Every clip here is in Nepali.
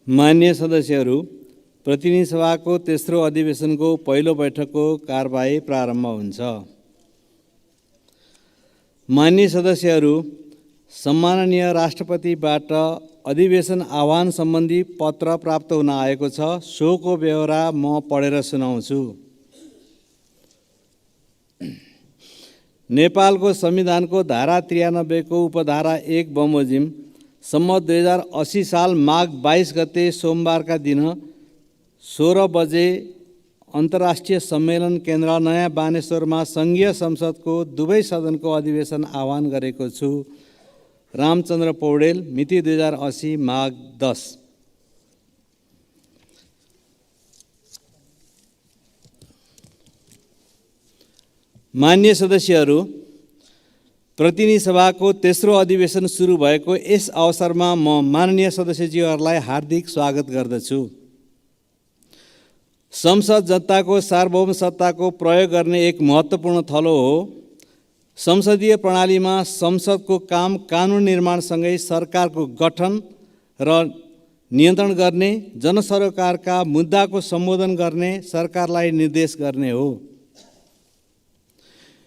मान्य सदस्यहरू, प्रतिनिधि सभाको तेस्रो अधिवेशनको पहिलो बैठकको कारबाही प्रारम्भ हुन्छ। मान्य सदस्यहरू, सम्माननीय राष्ट्रपतिबाट अधिवेशन आह्वान सम्बन्धी पत्र प्राप्त हुन आएको छ। सोको ब्यौरा म पढेर सुनाउँछु। नेपालको संविधानको धारा 93 को उपधारा 1 बमोजिम सम्मत 2080 साल माघ 22 गते सोमबारका दिन 16 बजे अन्तर्राष्ट्रिय सम्मेलन केन्द्र नयाँ बानेश्वरमा सङ्घीय संसदको दुवै सदनको अधिवेशन आह्वान गरेको छु। रामचन्द्र पौडेल, मिति 2080 माघ 10। मान्य सदस्यहरू, प्रतिनिधि सभाको तेस्रो अधिवेशन सुरु भएको यस अवसरमा म माननीय सदस्यज्यूहरूलाई हार्दिक स्वागत गर्दछु। संसद जनताको सार्वभौम सत्ताको प्रयोग गर्ने एक महत्त्वपूर्ण थलो हो। संसदीय प्रणालीमा संसदको काम कानुन निर्माणसँगै सरकारको गठन र नियन्त्रण गर्ने, जनसरोकारका मुद्दाको सम्बोधन गर्ने, सरकारलाई निर्देश गर्ने हो।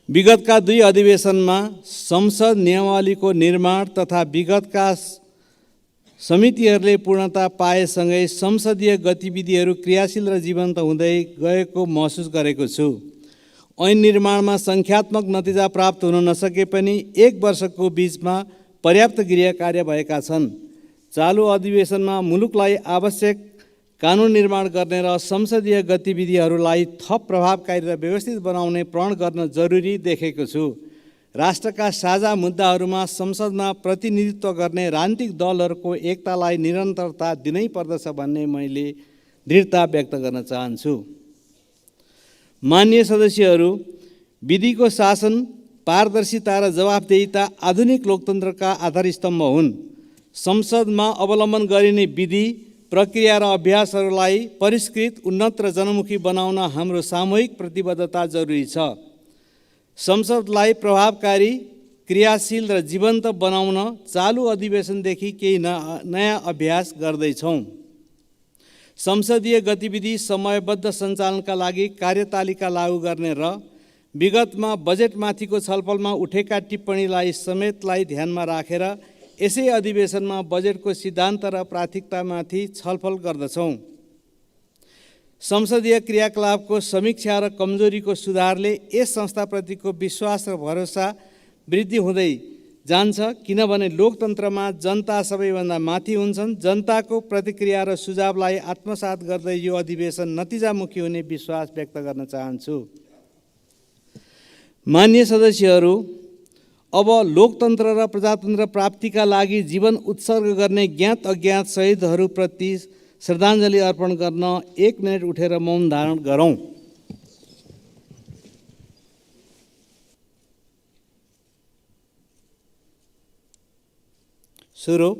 विगतका दुई अधिवेशनमा संसद नियमावलीको निर्माण तथा विगतका समितिहरूले पूर्णता पाएसँगै संसदीय गतिविधिहरू क्रियाशील र जीवन्त हुँदै गएको महसुस गरेको छु। ऐन निर्माणमा सङ्ख्यात्मक नतिजा प्राप्त हुन नसके पनि 1 वर्षको बीचमा पर्याप्त गृह कार्य भएका छन्। चालु अधिवेशनमा मुलुकलाई आवश्यक कानुन निर्माण गर्ने र संसदीय गतिविधिहरूलाई थप प्रभावकारी र व्यवस्थित बनाउने प्रण गर्न जरुरी देखेको छु। राष्ट्रका साझा मुद्दाहरूमा संसदमा प्रतिनिधित्व गर्ने राजनीतिक दलहरूको एकतालाई निरन्तरता दिनै पर्दछ भन्ने मैले दृढता व्यक्त गर्न चाहन्छु। मान्य सदस्यहरू, विधिको शासन, पारदर्शिता र जवाफदेहिता आधुनिक लोकतन्त्रका आधारस्तम्भ हुन्। संसदमा अवलम्बन गरिने विधि, प्रक्रिया र अभ्यासहरूलाई परिष्कृत, उन्नत र जनमुखी बनाउन हाम्रो सामूहिक प्रतिबद्धता जरुरी छ। संसदलाई प्रभावकारी, क्रियाशील र जीवन्त बनाउन चालु अधिवेशनदेखि केही नयाँ अभ्यास गर्दैछौँ। संसदीय गतिविधि समयबद्ध सञ्चालनका लागि कार्यतालिका लागू गर्ने र विगतमा बजेटमाथिको छलफलमा उठेका टिप्पणीलाई समेतलाई ध्यानमा राखेर यसै अधिवेशनमा बजेटको सिद्धान्त र प्राथमिकतामाथि छलफल गर्दछौँ। संसदीय क्रियाकलापको समीक्षा र कमजोरीको सुधारले यस संस्थाप्रतिको विश्वास र भरोसा वृद्धि हुँदै जान्छ, किनभने लोकतन्त्रमा जनता सबैभन्दा माथि हुन्छन्। जनताको प्रतिक्रिया र सुझावलाई आत्मसात गर्दै यो अधिवेशन नतिजामुखी हुने विश्वास व्यक्त गर्न चाहन्छु। मान्य सदस्यहरू, अब लोकतन्त्र र प्रजातन्त्र प्राप्तिका लागि जीवन उत्सर्ग गर्ने ज्ञात अज्ञात शहीदहरूप्रति श्रद्धाञ्जली अर्पण गर्न 1 मिनट उठेर मौन धारण गरौँ। सुरु।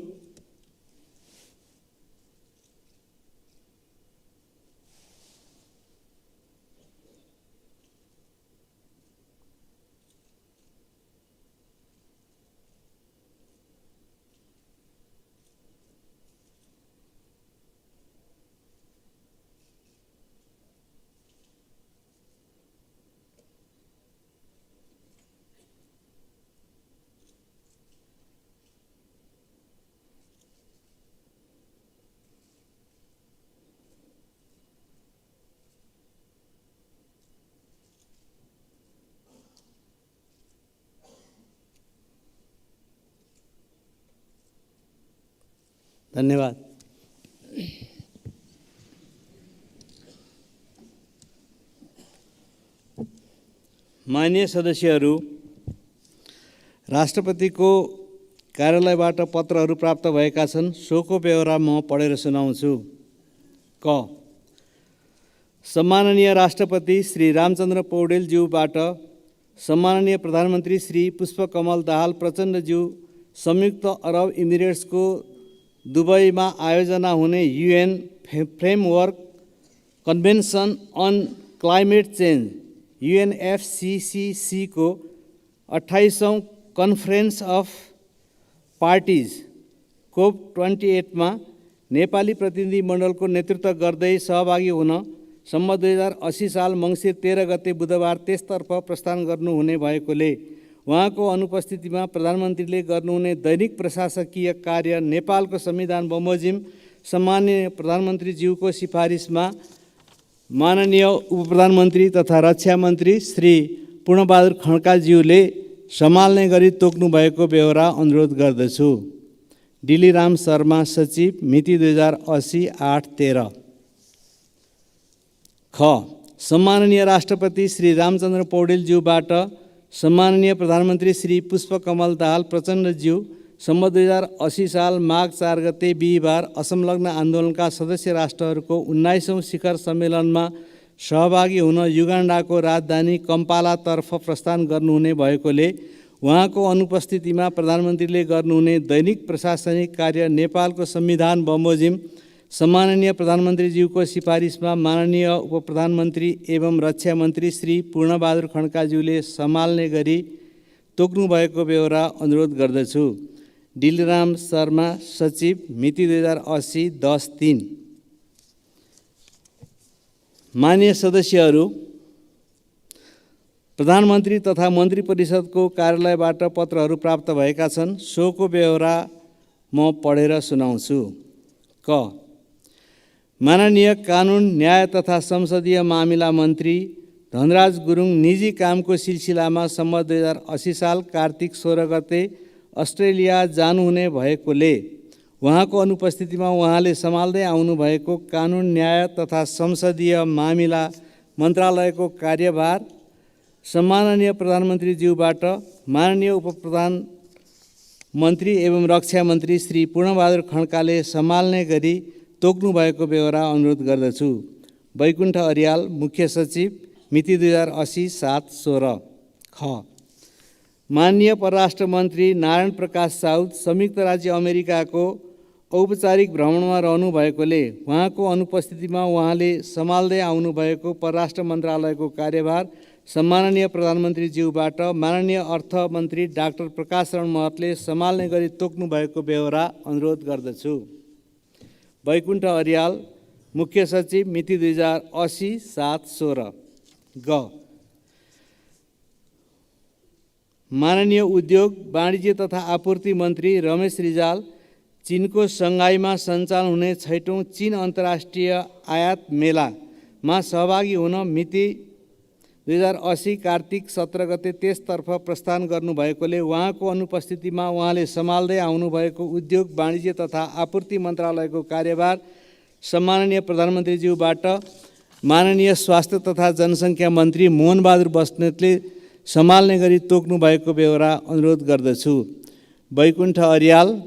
धन्यवाद। मान्य सदस्यहरू, राष्ट्रपतिको कार्यालयबाट पत्रहरू प्राप्त भएका छन्। सोको ब्यौरा म पढेर सुनाउँछु। क. सम्माननीय राष्ट्रपति श्री रामचन्द्र पौडेलज्यूबाट सम्माननीय प्रधानमन्त्री श्री पुष्पकमल दाहाल प्रचण्डज्यू संयुक्त अरब इमिरेट्सको दुबईमा आयोजना हुने UN framework convention on climate change UNFCCC को 28औं कन्फरेन्स अफ पार्टिज COP28 मा नेपाली प्रतिनिधि मण्डलको नेतृत्व गर्दै सहभागी हुन सम्म 2080 साल मङ्सिर 13 गते बुधबार त्यसतर्फ प्रस्थान गर्नुहुने भएकोले उहाँको अनुपस्थितिमा प्रधानमन्त्रीले गर्नुहुने दैनिक प्रशासकीय कार्य नेपालको संविधान बमोजिम सम्माननीय प्रधानमन्त्रीज्यूको सिफारिसमा माननीय उपप्रधानमन्त्री तथा रक्षा मन्त्री श्री पूर्णबहादुर खड्काज्यूले सम्हाल्ने गरी तोक्नु भएको बेहोरा अनुरोध गर्दछु। डिलिराम शर्मा सचिव, मिति 2080 8/13। ख। सम्माननीय राष्ट्रपति श्री रामचन्द्र पौडेलज्यूबाट सम्माननीय प्रधानमन्त्री श्री पुष्पकमल दाहाल प्रचण्डज्यू सम्म 2080 साल माघ 4 गते बिहिबार असंलग्न आन्दोलनका सदस्य राष्ट्रहरूको 19औं शिखर सम्मेलनमा सहभागी हुन युगान्डाको राजधानी कम्पालातर्फ प्रस्थान गर्नुहुने भएकोले उहाँको अनुपस्थितिमा प्रधानमन्त्रीले गर्नुहुने दैनिक प्रशासनिक कार्य नेपालको संविधान बमोजिम सम्माननीय प्रधानमन्त्रीज्यूको सिफारिसमा माननीय उपप्रधानमन्त्री एवं रक्षा मन्त्री श्री पूर्णबहादुर खड्काज्यूले सम्हाल्ने गरी तोक्नु भएको बेहोरा अनुरोध गर्दछु। डिलिराम शर्मा सचिव, मिति 2080 10/3। माननीय सदस्यहरू, प्रधानमन्त्री तथा मन्त्री परिषदको कार्यालयबाट पत्रहरू प्राप्त भएका छन्। सोको बेहोरा म पढेर सुनाउँछु। क। माननीय कानुन, न्याय तथा संसदीय मामिला मन्त्री धनराज गुरुङ निजी कामको सिलसिलामा सम्म 2080 साल कार्तिक 16 गते अस्ट्रेलिया जानुहुने भएकोले उहाँको अनुपस्थितिमा उहाँले सम्हाल्दै आउनुभएको कानुन, न्याय तथा संसदीय मामिला मन्त्रालयको कार्यभार सम्माननीय प्रधानमन्त्रीज्यूबाट माननीय उपप्रधानमन्त्री एवं रक्षा मन्त्री श्री पूर्णबहादुर खड्काले सम्हाल्ने गरी तोक्नु भएको बेहोरा अनुरोध गर्दछु। बैकुण्ठ अर्याल, मुख्य सचिव, मिति 2080 7/16। ख। माननीय परराष्ट्र मन्त्री नारायण प्रकाश साउद संयुक्त राज्य अमेरिकाको औपचारिक भ्रमणमा रहनु भएकोले उहाँको अनुपस्थितिमा उहाँले सम्हाल्दै आउनुभएको परराष्ट्र मन्त्रालयको कार्यभार सम्माननीय प्रधानमन्त्रीज्यूबाट माननीय अर्थमन्त्री डाक्टर प्रकाश शरण महतले सम्हाल्ने गरी तोक्नु भएको बेहोरा अनुरोध गर्दछु। बैकुण्ठ अर्याल, मुख्य सचिव, मिति 2080 7/16। ग। माननीय उद्योग, वाणिज्य तथा आपूर्ति मन्त्री रमेश रिजाल चीनको सङ्घाईमा सञ्चालन हुने 6औं चीन अन्तर्राष्ट्रिय आयात मेलामा सहभागी हुन मिति 2080 कार्तिक 17 गते त्यसतर्फ प्रस्थान गर्नुभएकोले उहाँको अनुपस्थितिमा उहाँले सम्हाल्दै आउनुभएको उद्योग, वाणिज्य तथा आपूर्ति मन्त्रालयको कार्यभार सम्माननीय प्रधानमन्त्रीज्यूबाट माननीय स्वास्थ्य तथा जनसङ्ख्या मन्त्री मोहनबहादुर बस्नेतले सम्हाल्ने गरी तोक्नु भएको बेहोरा अनुरोध गर्दछु। बैकुण्ठ अर्याल,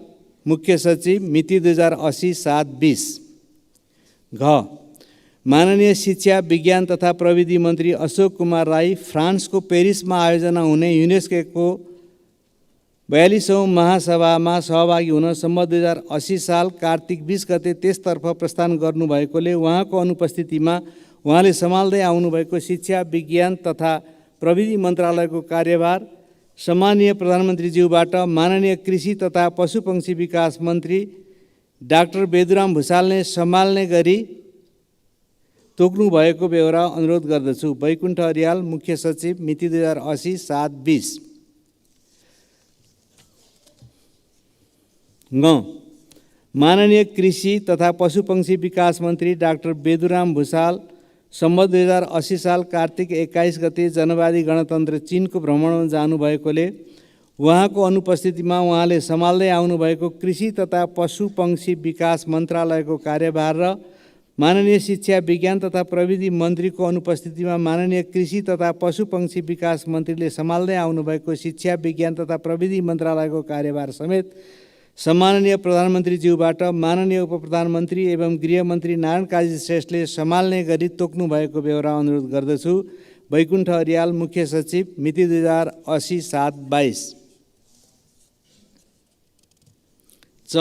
मुख्य सचिव, मिति 2080 7/20। घ। माननीय शिक्षा, विज्ञान तथा प्रविधि मन्त्री अशोक कुमार राई फ्रान्सको पेरिसमा आयोजना हुने युनेस्को 42औं महासभामा सहभागी हुन सम्म 2080 साल कार्तिक 20 गते त्यसतर्फ प्रस्थान गर्नुभएकोले उहाँको अनुपस्थितिमा उहाँले सम्हाल्दै आउनुभएको शिक्षा, विज्ञान तथा प्रविधि मन्त्रालयको कार्यभार सम्माननीय प्रधानमन्त्रीज्यूबाट माननीय कृषि तथा पशुपक्षी विकास मन्त्री डाक्टर बेदुराम भुषालले सम्हाल्ने गरी तोक्नु भएको बेहोरा अनुरोध गर्दछु। बैकुण्ठ अर्याल, मुख्य सचिव, मिति 2080 7/20। ग। माननीय कृषि तथा पशुपक्षी विकास मन्त्री डाक्टर बेदुराम भुषाल सम्म 2080 साल कार्तिक 21 गते जनवादी गणतन्त्र चीनको भ्रमणमा जानुभएकोले उहाँको अनुपस्थितिमा उहाँले सम्हाल्दै आउनुभएको कृषि तथा पशुपक्षी विकास मन्त्रालयको कार्यभार र माननीय शिक्षा, विज्ञान तथा प्रविधि मन्त्रीको अनुपस्थितिमा माननीय कृषि तथा पशुपक्षी विकास मन्त्रीले सम्हाल्दै आउनुभएको शिक्षा, विज्ञान तथा प्रविधि मन्त्रालयको कार्यभार समेत सम्माननीय प्रधानमन्त्रीज्यूबाट माननीय उपप्रधानमन्त्री एवं गृहमन्त्री नारायण काजी श्रेष्ठले सम्हाल्ने गरी तोक्नु भएको बेहोरा अनुरोध गर्दछु। बैकुण्ठ अर्याल, मुख्य सचिव, मिति 2080 7/22। च।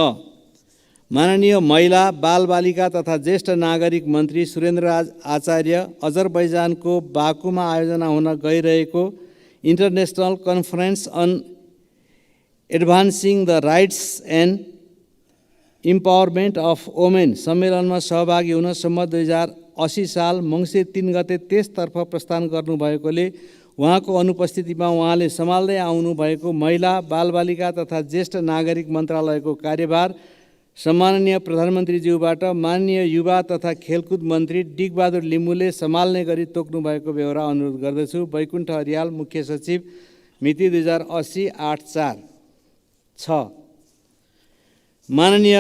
माननीय महिला, बालबालिका तथा ज्येष्ठ नागरिक मन्त्री सुरेन्द्रराज आचार्य अजरबैजानको बाकुमा आयोजना हुन गइरहेको international conference on advancing the rights and empowerment of women सम्मेलनमा सहभागी हुन सम्म 2080 साल मङ्सिर 3 गते त्यसतर्फ प्रस्थान गर्नुभएकोले उहाँको अनुपस्थितिमा उहाँले सम्हाल्दै आउनुभएको महिला, बालबालिका तथा ज्येष्ठ नागरिक मन्त्रालयको कार्यभार सम्माननीय प्रधानमन्त्रीज्यूबाट माननीय युवा तथा खेलकुद मन्त्री डिकबहादुर लिम्बूले सम्हाल्ने गरी तोक्नु भएको बेहोरा अनुरोध गर्दछु। वैकुण्ठ अर्याल, मुख्य सचिव, मिति 2080 8/4। 6। माननीय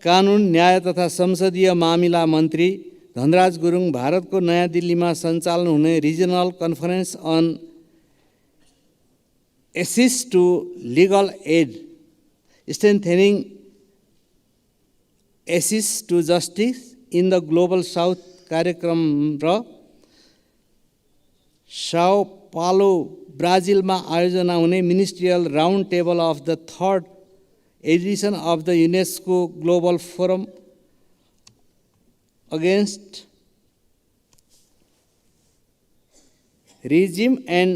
कानुन, न्याय तथा संसदीय मामिला मन्त्री धनराज गुरुङ भारतको नयाँ दिल्लीमा सञ्चालन हुने regional conference on access to legal aid strengthening access to justice in the global south कार्यक्रम र साओ पालो, ब्राजिलमा आयोजना हुने ministerial round table of the 3rd edition of the UNESCO global forum against racism and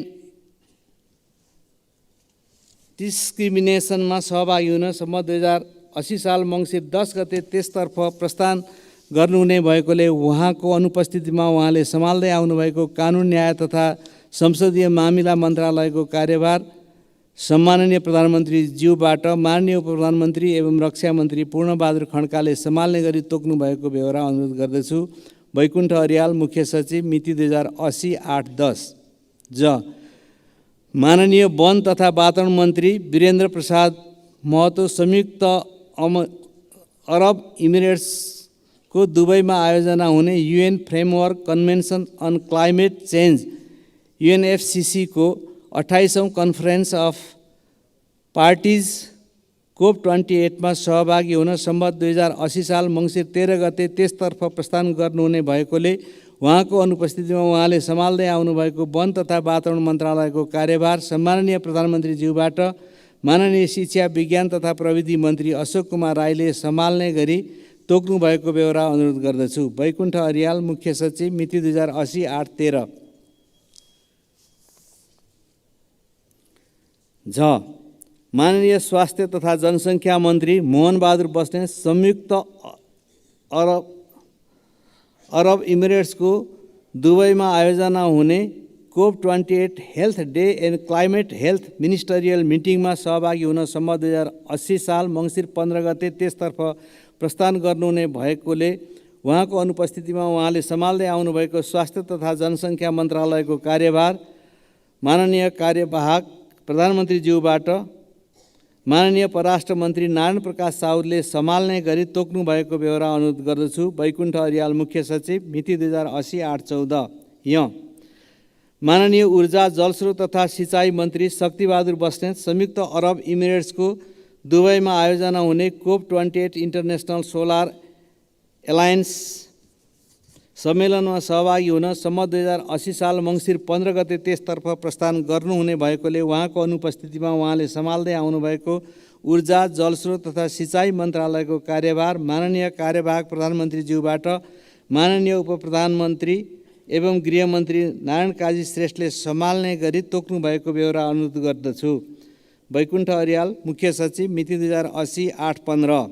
डिस्क्रिमिनेसनमा सहभागी हुन सम्म 2080 साल मङ्सिर 10 गते त्यसतर्फ प्रस्थान गर्नुहुने भएकोले उहाँको अनुपस्थितिमा उहाँले सम्हाल्दै आउनुभएको कानुन, न्याय तथा संसदीय मामिला मन्त्रालयको कार्यभार सम्माननीय प्रधानमन्त्रीज्यूबाट माननीय उपप्रधानमन्त्री एवं रक्षा मन्त्री पूर्णबहादुर खड्काले सम्हाल्ने गरी तोक्नु भएको बेहोरा अनुरोध गर्दछु। वैकुण्ठ अर्याल, मुख्य सचिव, मिति 2080 8/10। ज। माननीय वन तथा वातावरण मन्त्री वीरेन्द्र प्रसाद महतो संयुक्त अरब इमिरेट्सको दुबईमा आयोजना हुने UN framework convention on climate change UNFCCC को 28औं कन्फरेन्स अफ पार्टिज COP28 मा सहभागी हुन सम्मत 2080 साल मङ्सिर 13 गते त्यसतर्फ प्रस्थान गर्नुहुने भएकोले उहाँको अनुपस्थितिमा उहाँले सम्हाल्दै आउनुभएको वन तथा वातावरण मन्त्रालयको कार्यभार सम्माननीय प्रधानमन्त्रीज्यूबाट माननीय शिक्षा, विज्ञान तथा प्रविधि मन्त्री अशोक कुमार राईले सम्हाल्ने गरी तोक्नु भएको बेहोरा अनुरोध गर्दछु। वैकुण्ठ अर्याल, मुख्य सचिव, मिति 2080 8/13। झ। माननीय स्वास्थ्य तथा जनसङ्ख्या मन्त्री मोहन बहादुर बस्नेत संयुक्त अरब इमिरेट्सको दुबईमा आयोजना हुने COP28 health day and climate health ministerial मिटिङमा सहभागी हुन सम्म 2080 साल मङ्सिर 15 गते त्यसतर्फ प्रस्थान गर्नुहुने भएकोले उहाँको अनुपस्थितिमा उहाँले सम्हाल्दै आउनुभएको स्वास्थ्य तथा जनसङ्ख्या मन्त्रालयको कार्यभार माननीय कार्यवाहक प्रधानमन्त्रीज्यूबाट माननीय परराष्ट्र मन्त्री नारायण प्रकाश साउदले सम्हाल्ने गरी तोक्नु भएको बेहोरा अनुरोध गर्दछु। वैकुण्ठ अर्याल, मुख्य सचिव, मिति 2080 8/14। य। माननीय ऊर्जा, जलस्रोत तथा सिँचाइ मन्त्री शक्तिबहादुर बस्नेत संयुक्त अरब इमिरेट्सको दुबईमा आयोजना हुने COP28 इन्टरनेसनल सोलर एलायन्स सम्मेलनमा सहभागी हुन सम्म 2080 साल मङ्सिर 15 गते त्यसतर्फ प्रस्थान गर्नुहुने भएकोले उहाँको अनुपस्थितिमा उहाँले सम्हाल्दै आउनुभएको ऊर्जा, जलस्रोत तथा सिँचाइ मन्त्रालयको कार्यभार माननीय कार्यवाहक प्रधानमन्त्रीज्यूबाट माननीय उपप्रधानमन्त्री एवं गृहमन्त्री नारायण काजी श्रेष्ठले सम्हाल्ने गरी तोक्नु भएको बेहोरा अनुरोध गर्दछु। वैकुण्ठ अर्याल, मुख्य सचिव, मिति 2080 8/15।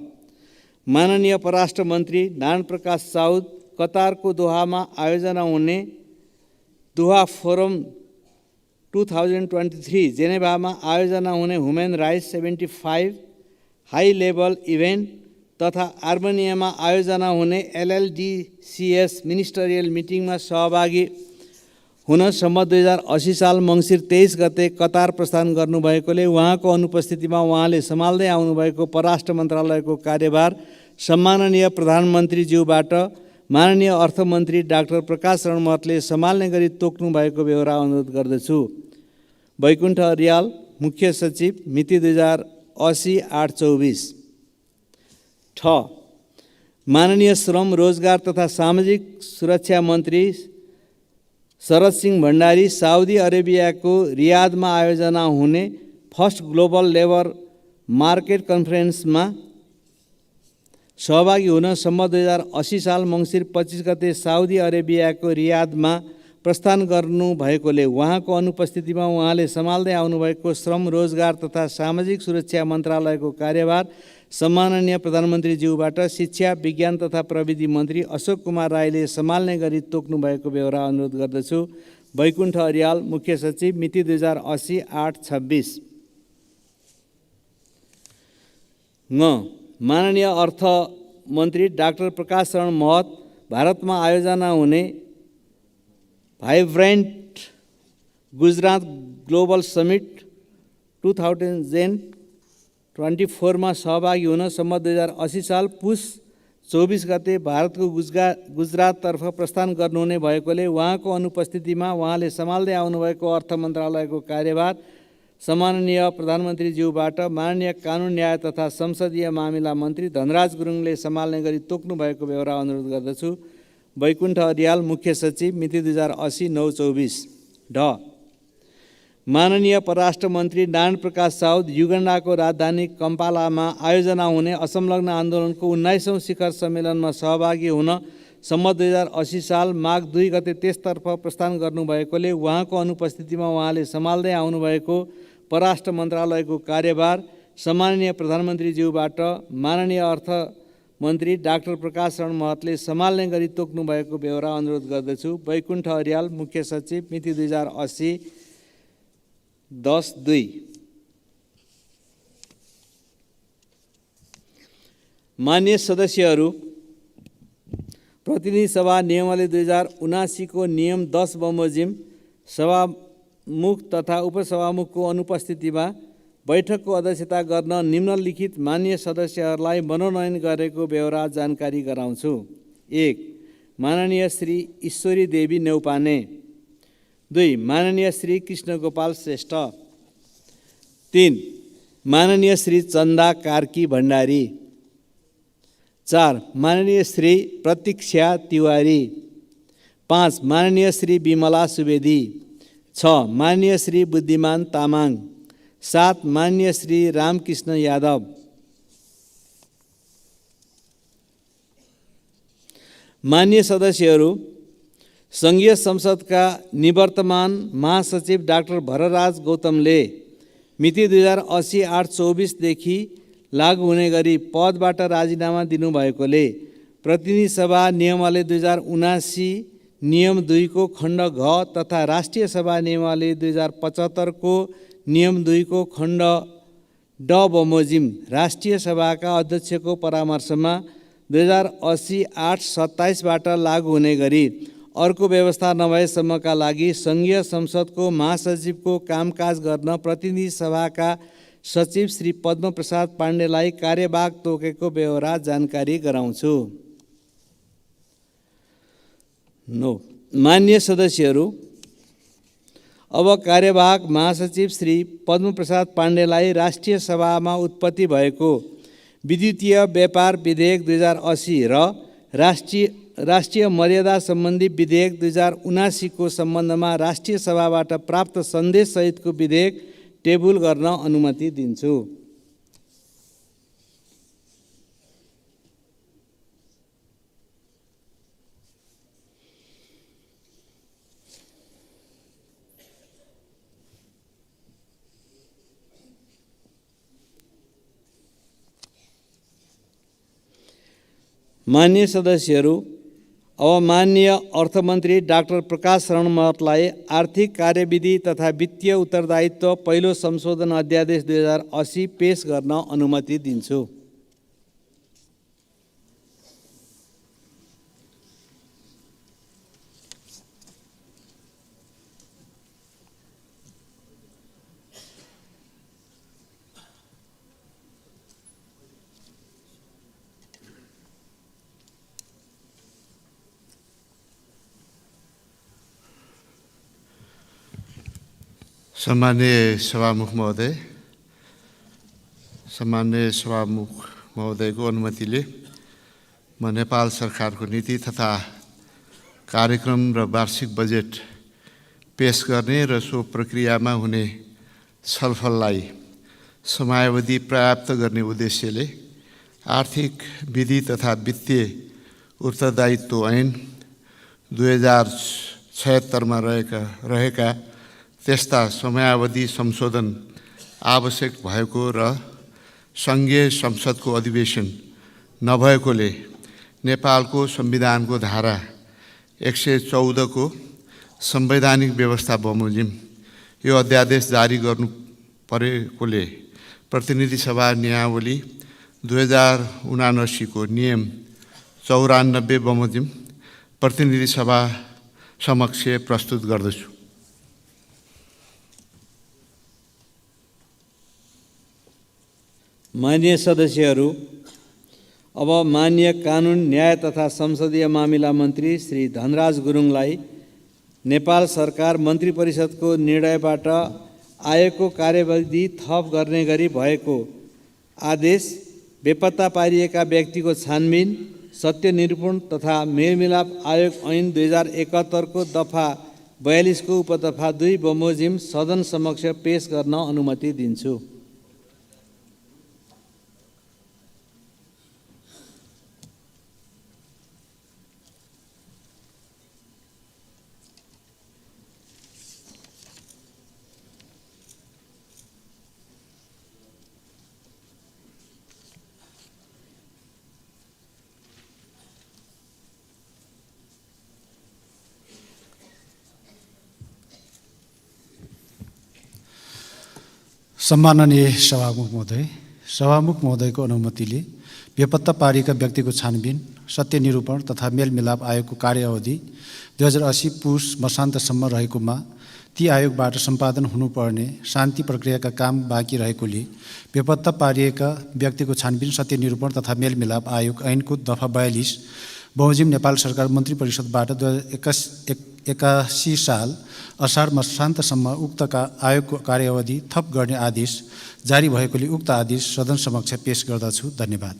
माननीय परराष्ट्र मन्त्री नारायण प्रकाश साउद कतारको दोहामा आयोजना हुने दोहा फोरम 2023 जेनेभामा आयोजना हुने human rights 75 high level event तथा आर्मेनियामा आयोजना हुने LLDCS मिनिस्टरियल मिटिङमा सहभागी हुन सम्म 2080 साल मङ्सिर 23 गते कतार प्रस्थान गर्नुभएकोले उहाँको अनुपस्थितिमा उहाँले सम्हाल्दै आउनुभएको परराष्ट्र मन्त्रालयको कार्यभार सम्माननीय प्रधानमन्त्रीज्यूबाट माननीय अर्थमन्त्री डाक्टर प्रकाश रणमतले सम्हाल्ने गरी तोक्नु भएको बेहोरा अनुरोध गर्दछु। वैकुण्ठ अर्याल, मुख्य सचिव, मिति 2080 8/24। ठ। माननीय श्रम, रोजगार तथा सामाजिक सुरक्षा मन्त्री शरद सिंह भण्डारी साउदी अरेबियाको रियादमा आयोजना हुने फर्स्ट ग्लोबल लेबर मार्केट कन्फरेन्समा सहभागी हुन सम्म 2080 साल मङ्सिर 25 गते साउदी अरेबियाको रियादमा प्रस्थान गर्नु भएकोले उहाँको अनुपस्थितिमा उहाँले सम्हाल्दै आउनुभएको श्रम रोजगार तथा सामाजिक सुरक्षा मन्त्रालयको कार्यभार सम्माननीय प्रधानमन्त्रीज्यूबाट शिक्षा विज्ञान तथा प्रविधि मन्त्री अशोक कुमार राईले सम्हाल्ने गरी तोक्नु भएको बेहोरा अनुरोध गर्दछु। बैकुण्ठ अर्याल, मुख्य सचिव, मिति 2080-8-26। माननीय अर्थमन्त्री डाक्टर प्रकाश शरण महत भारतमा आयोजना हुने भाइब्रेन्ट गुजरात ग्लोबल समिट 2024 मा सहभागी हुन सम्मत 2080 साल पुस 24 गते भारतको गुजराततर्फ प्रस्थान गर्नुहुने भएकोले उहाँको अनुपस्थितिमा उहाँले सम्हाल्दै आउनुभएको अर्थ मन्त्रालयको कार्यभार सम्माननीय प्रधानमन्त्रीज्यूबाट माननीय कानुन न्याय तथा संसदीय मामिला मन्त्री धनराज गुरुङले सम्हाल्ने गरी तोक्नु भएको बेहोरा अनुरोध गर्दछु। बैकुण्ठ अर्याल, मुख्य सचिव, मिति 2080-9-24। माननीय परराष्ट्र मन्त्री नारायण प्रकाश साउद युगान्डाको राजधानी कम्पालामा आयोजना हुने असंलग्न आन्दोलनको 19औं शिखर सम्मेलनमा सहभागी हुन सम्मत 2080 साल माघ 2 गते त्यसतर्फ प्रस्थान गर्नुभएकोले उहाँको अनुपस्थितिमा उहाँले सम्हाल्दै आउनुभएको परराष्ट्र मन्त्रालयको कार्यभार सम्माननीय प्रधानमन्त्रीज्यूबाट माननीय अर्थमन्त्री डाक्टर प्रकाश शरण महतले सम्हाल्ने गरी तोक्नु भएको बेहोरा अनुरोध गर्दछु। बैकुण्ठ अर्याल, मुख्य सचिव, मिति 2080-10-2। मान्य सदस्यहरू, प्रतिनिधि सभा नियमावली 2079 को नियम 10 बमोजिम सभामुख तथा उपसभामुखको अनुपस्थितिमा बैठकको अध्यक्षता गर्न निम्नलिखित मान्य सदस्यहरूलाई मनोनयन गरेको बेहोरा जानकारी गराउँछु। 1. माननीय श्री ईश्वरी देवी नेउपाने। 2. माननीय श्री कृष्ण गोपाल श्रेष्ठ। 3. माननीय श्री चन्दा कार्की भण्डारी। 4. माननीय श्री प्रतीक्षा तिवारी। 5. माननीय श्री विमला सुवेदी। 6. माननीय श्री बुद्धिमान तामाङ। 7. माननीय श्री रामकृष्ण यादव। मान्य सदस्यहरू, संघीय संसदका निवर्तमान महासचिव डाक्टर भरराज गौतमले मिति 2080-8-24 देखि लागू हुने गरी पदबाट राजीनामा दिनुभएकोले प्रतिनिधि सभा नियमावली 2079 नियम 2 को खण्ड घ तथा राष्ट्रिय सभा नियमावली 2075 को नियम 2 को खण्ड ड बमोजिम राष्ट्रिय सभाका अध्यक्षको परामर्शमा 2080-8-27 बाट लागू हुने गरी अर्को व्यवस्था नभएसम्मका लागि संघीय संसदको महासचिवको कामकाज गर्न प्रतिनिधि सभाका सचिव श्री पद्म प्रसाद पाण्डेलाई कार्यभार तोकेको बेहोरा जानकारी गराउँछु। मान्य सदस्यहरू, अब कार्यवाहक महासचिव श्री पद्म प्रसाद पाण्डेलाई राष्ट्रिय सभामा उत्पत्ति भएको विद्युतीय व्यापार विधेयक 2080 र राष्ट्रिय मर्यादा सम्बन्धी विधेयक 2079 को सम्बन्धमा राष्ट्रिय सभाबाट प्राप्त सन्देश सहितको विधेयक टेबुल गर्न अनुमति दिन्छु। मान्य सदस्यहरू, अब माननीय अर्थमन्त्री डाक्टर प्रकाश शरण महतलाई आर्थिक कार्यविधि तथा वित्तीय उत्तरदायित्व पहिलो संशोधन अध्यादेश 2080 पेश गर्न अनुमति दिन्छु। सम्माननीय सभामुख महोदय, सम्माननीय सभामुख महोदयको अनुमतिले म नेपाल सरकारको नीति तथा कार्यक्रम र वार्षिक बजेट पेश गर्ने र सो प्रक्रियामा हुने छलफललाई समयावधि पर्याप्त गर्ने उद्देश्यले आर्थिक विधि तथा वित्तीय उत्तरदायित्व ऐन 2006 76मा रहेका त्यस्ता समयावधि संशोधन आवश्यक भएको र सङ्घीय संसदको अधिवेशन नभएकोले नेपालको संविधानको धारा 114 को संवैधानिक व्यवस्था बमोजिम यो अध्यादेश जारी गर्नु परेकोले प्रतिनिधि सभा नियमावली 2079 को नियम 94 बमोजिम प्रतिनिधि सभा समक्ष प्रस्तुत गर्दछु। माननीय सदस्यहरू, अब माननीय कानुन, न्याय तथा संसदीय मामिला मन्त्री श्री धनराज गुरुङलाई नेपाल सरकार मन्त्री परिषदको निर्णयबाट आयोगको कार्यविधि थप गर्ने गरी भएको आदेश, बेपत्ता पारिएका व्यक्तिको छानबिन, सत्य निरूपण तथा मेलमिलाप आयोग ऐन 2071 को दफा 42 को उपदफा 2 बमोजिम सदन समक्ष पेश गर्न अनुमति दिन्छु। सम्माननीय सभामुख महोदयको अनुमतिले बेपत्ता पारिएका व्यक्तिको छानबिन, सत्य निरूपण तथा मेलमिलाप आयोगको कार्यावधि 2080 पुस मसान्तसम्म रहेकोमा ती आयोगबाट सम्पादन हुनुपर्ने शान्ति प्रक्रियाका काम बाँकी रहेकोले बेपत्ता पारिएका व्यक्तिको छानबिन, सत्य निरूपण तथा मेलमिलाप आयोग ऐनको दफा 42 बमोजिम नेपाल सरकार मन्त्री परिषदबाट 2081 साल असार मसान्तसम्म उक्त आयोगको कार्यावधि थप गर्ने आदेश जारी भएकोले उक्त आदेश सदन समक्ष पेश गर्दछु। धन्यवाद।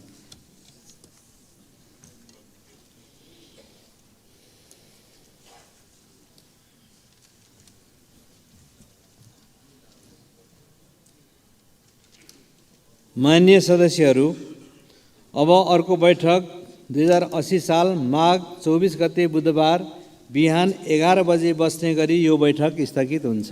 माननीय सदस्यहरू, अब अर्को बैठक 2080 साल माघ 24 गते बुधबार बिहान 11 बजे बस्ने गरी यो बैठक स्थगित हुन्छ।